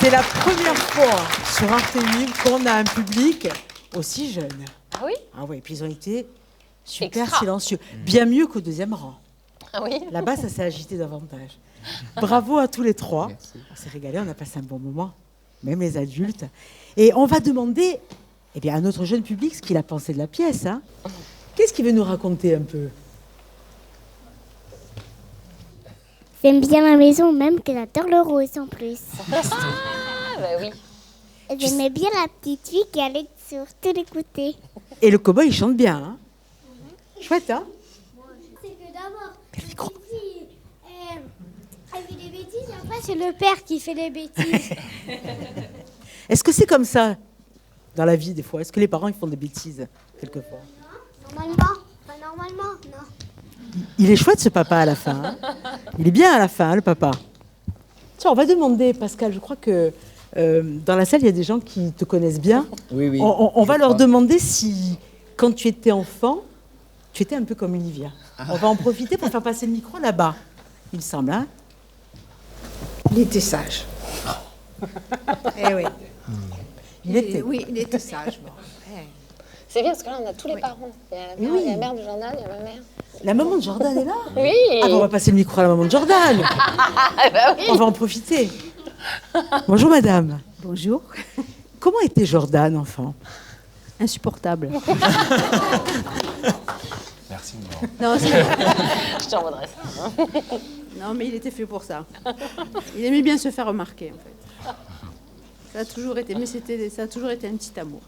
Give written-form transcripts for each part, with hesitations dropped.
C'est la première fois sur Arte Livre qu'on a un public aussi jeune. Ah oui? Ah oui, puis ils ont été super Extra. silencieux. Bien mieux qu'au deuxième rang. Ah oui? Là-bas, ça s'est agité davantage. Bravo à tous les trois. Merci. On s'est régalé, on a passé un bon moment, même les adultes. Et on va demander à notre jeune public ce qu'il a pensé de la pièce. Hein. Qu'est-ce qu'il veut nous raconter un peu? J'aime bien la maison, même que j'adore le rose en plus. Ah bah oui. Et j'aimais bien la petite fille qui allait sur tous les côtés. Et le cow-boy, il chante bien. Hein. Chouette, hein? C'est que d'abord, Le micro. elle fait des bêtises et après c'est le père qui fait des bêtises. Est-ce que c'est comme ça dans la vie, des fois? Est-ce que les parents, ils font des bêtises, quelquefois? Normalement, non. Il est chouette, ce papa, à la fin. Hein. Il est bien à la fin, hein, le papa. Tiens, on va demander, Pascal, je crois que dans la salle, il y a des gens qui te connaissent bien. Oui, oui. On va je leur crois. demander si, quand tu étais enfant, tu étais un peu comme Olivia. On va en profiter pour faire passer le micro là-bas, il me semble. Hein. Il était sage. Eh oui. Il était. Oui, il était sage. Bon. C'est bien parce que là, on a tous les parents. Il y a la mère, Oui. il y a la mère de Jordan, il y a ma mère. La maman de Jordan est là. Oui. Ah, bon, on va passer le micro à la maman de Jordan. Ah bah oui. On va en profiter. Bonjour, madame. Bonjour. Comment était Jordan, enfant? Insupportable. Merci. Non, Je t'en voudrais ça. non, mais il était fait pour ça. Il aimait bien se faire remarquer, en fait. Ça a toujours été, mais ça a toujours été un petit amour.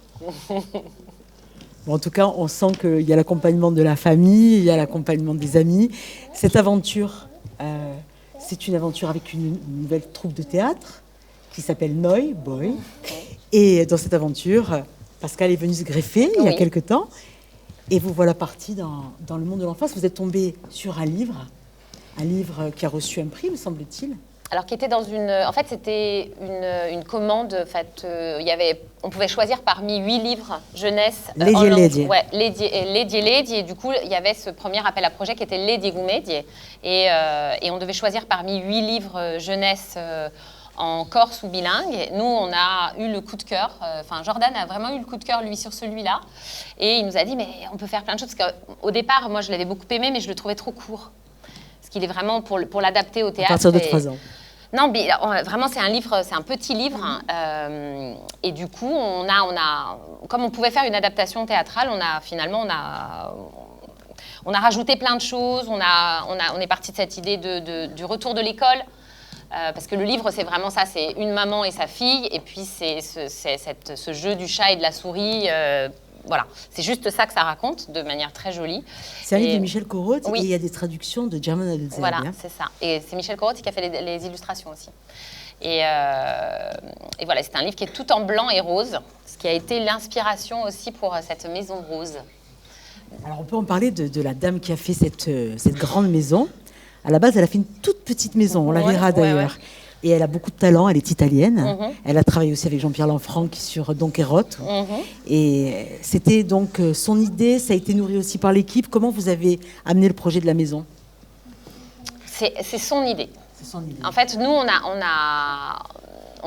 Bon, en tout cas, on sent qu'il y a l'accompagnement de la famille, il y a l'accompagnement des amis. Cette aventure, c'est une aventure avec une nouvelle troupe de théâtre qui s'appelle Noi Boy. Et dans cette aventure, Pascal est venu se greffer il y a Oui. quelque temps. Et vous voilà parti dans le monde de l'enfance. Vous êtes tombé sur un livre qui a reçu un prix, me semble-t-il. Alors, qui était dans une. En fait, c'était une commande. En fait, on pouvait choisir parmi 8 livres jeunesse. Lady en et langue- Lady. Ouais, Lady et Lady. Et du coup, il y avait ce premier appel à projet qui était Lady Goumedi. Et on devait choisir parmi 8 livres jeunesse en corse ou bilingue. Et nous, on a eu le coup de cœur. Enfin, Jordan a vraiment eu le coup de cœur, lui, sur celui-là. Et il nous a dit, mais on peut faire plein de choses. Parce qu'au départ, moi, je l'avais beaucoup aimé, mais je le trouvais trop court. Parce qu'il est vraiment pour l'adapter au À théâtre. partir de et- 3 ans. Non, mais vraiment, c'est un livre, c'est un petit livre. Et du coup, comme on pouvait faire une adaptation théâtrale, on a rajouté plein de choses. On est parti de cette idée du retour de l'école. Parce que le livre, c'est vraiment ça, c'est une maman et sa fille. Et puis, c'est ce jeu du chat et de la souris. Voilà, c'est juste ça que ça raconte, de manière très jolie. C'est un livre Et- de Michel Corot Oui. et il y a des traductions de German Adelzeimer. Voilà, c'est ça. Et c'est Michel Corot qui a fait les illustrations aussi. Et voilà, c'est un livre qui est tout en blanc et rose, ce qui a été l'inspiration aussi pour cette maison rose. Alors, on peut en parler de la dame qui a fait cette grande maison. À la base, elle a fait une toute petite maison, on la Ouais, verra ouais, d'ailleurs. ouais. Et elle a beaucoup de talent, elle est italienne. Mhm. Elle a travaillé aussi avec Jean-Pierre Lanfranc sur Don Quirote. Mhm. Et c'était donc son idée, ça a été nourri aussi par l'équipe. Comment vous avez amené le projet de la maison? C'est son idée. C'est son idée. En fait, nous, on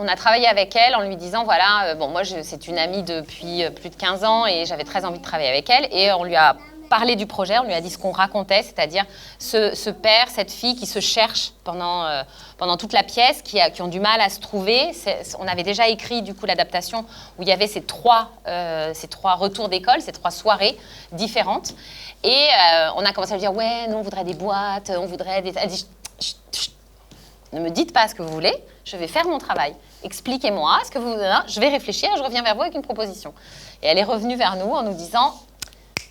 a travaillé avec elle en lui disant, voilà, moi, c'est une amie depuis plus de 15 ans et j'avais très envie de travailler avec elle. Et on lui a parlé du projet, on lui a dit ce qu'on racontait, c'est-à-dire ce père, cette fille qui se cherche pendant toute la pièce, qui ont du mal à se trouver. On avait déjà écrit, du coup, l'adaptation où il y avait ces trois retours d'école, ces 3 soirées différentes. Et on a commencé à lui dire, ouais, nous, on voudrait des boîtes, on voudrait des... Elle dit, chut, chut, ne me dites pas ce que vous voulez, je vais faire mon travail. Expliquez-moi ce que vous voulez, je vais réfléchir et je reviens vers vous avec une proposition. Et elle est revenue vers nous en nous disant,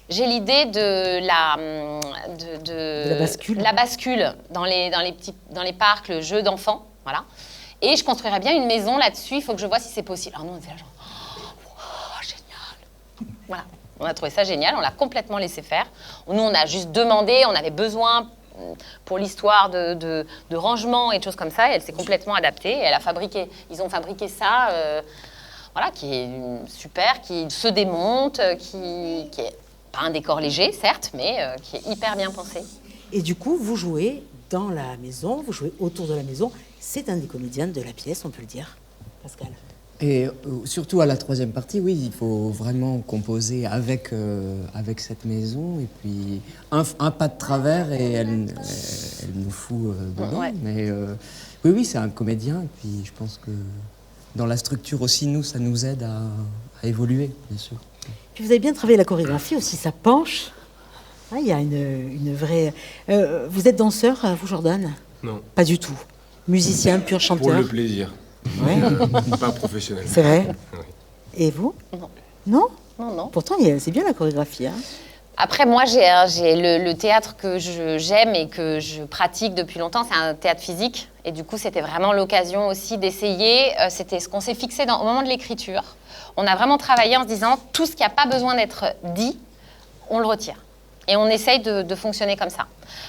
j'ai l'idée de la bascule dans les parcs, le jeu d'enfants, voilà. Et je construirais bien une maison là-dessus, il faut que je vois si c'est possible. Alors nous, on était là genre, oh, génial. Voilà, on a trouvé ça génial, on l'a complètement laissé faire. Nous, on a juste demandé, on avait besoin pour l'histoire de rangement et de choses comme ça, et elle s'est complètement adaptée. Et ils ont fabriqué ça, voilà, qui est super, qui se démonte, qui est pas un décor léger, certes, mais qui est hyper bien pensé. Et du coup, vous jouez dans la maison, vous jouez autour de la maison. C'est un des comédiens de la pièce, on peut le dire. Pascal. Et surtout à la troisième partie, oui, il faut vraiment composer avec cette maison. Et puis, un pas de travers et elle nous fout dedans. Ouais. Mais oui, c'est un comédien. Et puis, je pense que dans la structure aussi, nous, ça nous aide à évoluer, bien sûr. Puis vous avez bien travaillé la chorégraphie aussi, ça penche. Ah, il y a une vraie... vous êtes danseur, vous, Jordan? Non, Pas du tout. Musicien, pur pour chanteur. le plaisir, Ouais, pas professionnel. c'est vrai. Oui. Et vous? Non. Non? Non, non. Pourtant, c'est bien la chorégraphie. Hein. Après, moi, j'ai le théâtre que j'aime et que je pratique depuis longtemps, c'est un théâtre physique. Et du coup, c'était vraiment l'occasion aussi d'essayer. C'était ce qu'on s'est fixé au moment de l'écriture. On a vraiment travaillé en se disant, tout ce qui n'a pas besoin d'être dit, on le retire. Et on essaye de fonctionner comme ça.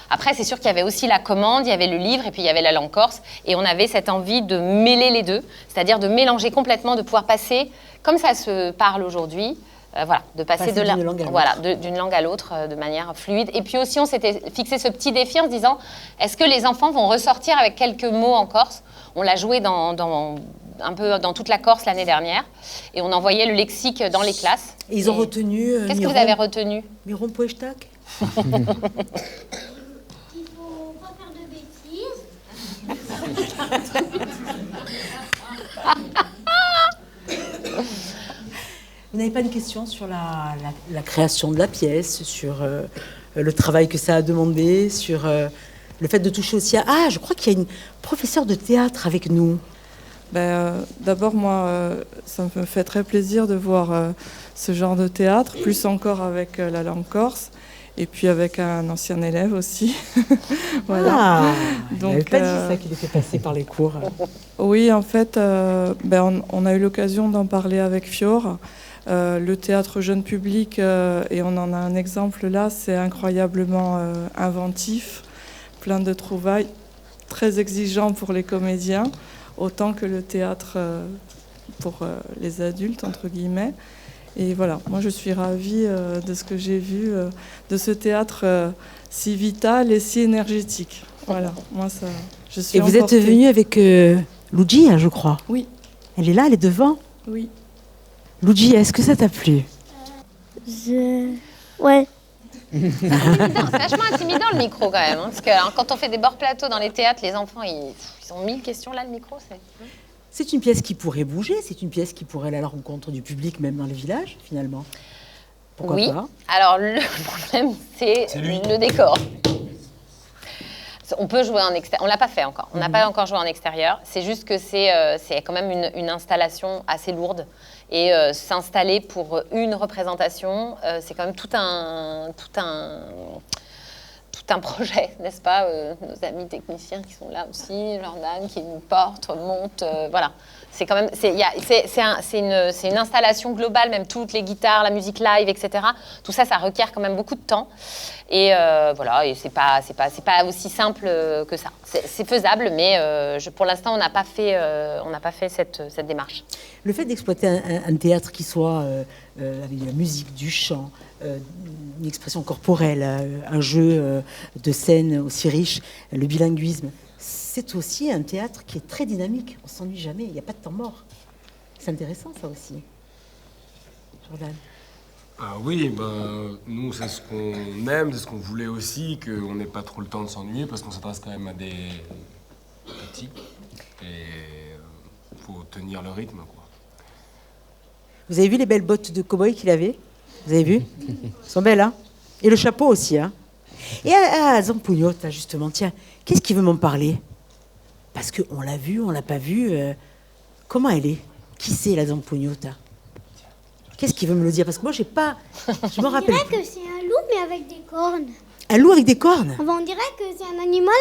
Après, c'est sûr qu'il y avait aussi la commande, il y avait le livre et puis il y avait la langue corse. Et on avait cette envie de mêler les deux, c'est-à-dire de mélanger complètement, de pouvoir passer, comme ça se parle aujourd'hui, voilà, de passer Passer d'une langue à l'autre. voilà, d'une langue à l'autre de manière fluide. Et puis aussi, on s'était fixé ce petit défi en se disant, est-ce que les enfants vont ressortir avec quelques mots en corse? On l'a joué un peu dans toute la Corse l'année dernière. Et on envoyait le lexique dans les classes. Et ils ont retenu... Qu'est-ce que vous avez retenu? Miron Poeshtak. Il faut pas faire de bêtises. Vous n'avez pas une question sur la création de la pièce, sur le travail que ça a demandé, sur le fait de toucher aussi à... Ah, je crois qu'il y a une professeure de théâtre avec nous. D'abord, moi, ça me fait très plaisir de voir ce genre de théâtre, plus encore avec la langue corse, et puis avec un ancien élève aussi. Voilà. Ah, Donc, il n'avait pas dit ça qu'il était passé par les cours. Oui, en fait, on a eu l'occasion d'en parler avec Fiore. Le théâtre jeune public, et on en a un exemple là, c'est incroyablement inventif, plein de trouvailles, très exigeant pour les comédiens, autant que le théâtre pour les adultes, entre guillemets. Et voilà, moi je suis ravie de ce que j'ai vu, de ce théâtre si vital et si énergétique. Voilà, moi ça, je suis Et vous êtes emportée. venu avec Luigi, je crois. Oui. Elle est là, elle est devant. Oui. Luigi, est-ce que ça t'a plu? Ouais. C'est vachement intimidant le micro quand même. Hein, parce que alors, quand on fait des bords plateaux dans les théâtres, les enfants, ils ont 1000 questions là, le micro. C'est une pièce qui pourrait bouger, c'est une pièce qui pourrait aller à la rencontre du public, même dans les villages, finalement. Pourquoi Oui. pas? Alors le problème, c'est le décor. On peut jouer en extérieur. On l'a pas fait encore. On n'a pas encore joué en extérieur. C'est juste que c'est quand même une installation assez lourde. Et s'installer pour une représentation, c'est quand même tout un projet, n'est-ce pas? Nos amis techniciens qui sont là aussi, Jordan qui nous porte, monte, voilà. C'est quand même, c'est une installation globale, même toutes les guitares, la musique live, etc. Tout ça, ça requiert quand même beaucoup de temps. Et voilà, et c'est pas aussi simple que ça. C'est faisable, mais pour l'instant, on n'a pas fait cette démarche. Le fait d'exploiter un théâtre qui soit avec de la musique, du chant, une expression corporelle, un jeu de scène aussi riche, le bilinguisme, c'est aussi un théâtre qui est très dynamique. On ne s'ennuie jamais, il n'y a pas de temps mort. C'est intéressant, ça aussi. Jordan. Ah oui, nous, c'est ce qu'on aime, c'est ce qu'on voulait aussi, qu'on n'ait pas trop le temps de s'ennuyer, parce qu'on s'adresse quand même à des petits. Et il faut tenir le rythme, quoi. Vous avez vu les belles bottes de cow-boy qu'il avait? Vous avez vu? Elles sont belles, hein? Et le chapeau aussi, hein? Et à Zampugnota, justement, tiens, qu'est-ce qui veut m'en parler? Parce qu'on l'a vue, on l'a pas vue. Comment elle est? Qui c'est, la Zampugnota? Qu'est-ce qu'il veut me le dire? Parce que moi, j'ai pas... Je me rappelle. On dirait que c'est un loup, mais avec des cornes. Un loup avec des cornes? Enfin, on dirait que c'est un animal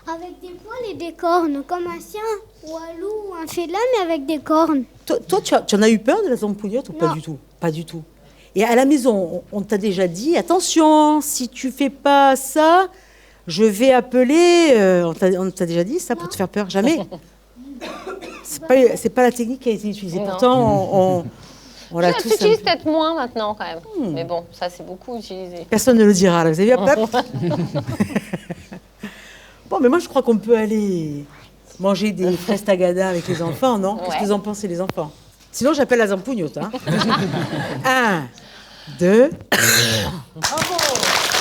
avec des poils et des cornes, comme un chien ou un loup ou un félin, mais avec des cornes. Toi, tu en as eu peur de la Zampugnota ou pas Non. du tout? Pas du tout. Et à la maison, on t'a déjà dit, attention, si tu fais pas ça, je vais appeler... on t'a déjà dit ça pour te faire peur? Jamais? C'est pas la technique qui a été utilisée. Non. Pourtant, on l'a Ça tous... s'utilise peut-être moins maintenant quand même. Mais bon, ça c'est beaucoup utilisé. Personne ne le dira, là. Vous avez vu, hop, hop. Bon, mais moi, je crois qu'on peut aller manger des fraises tagada avec les enfants, non? Qu'est-ce Ouais. que vous en pensez, les enfants? Sinon, j'appelle la zampougnotte. Hein. 1, 2. Bravo!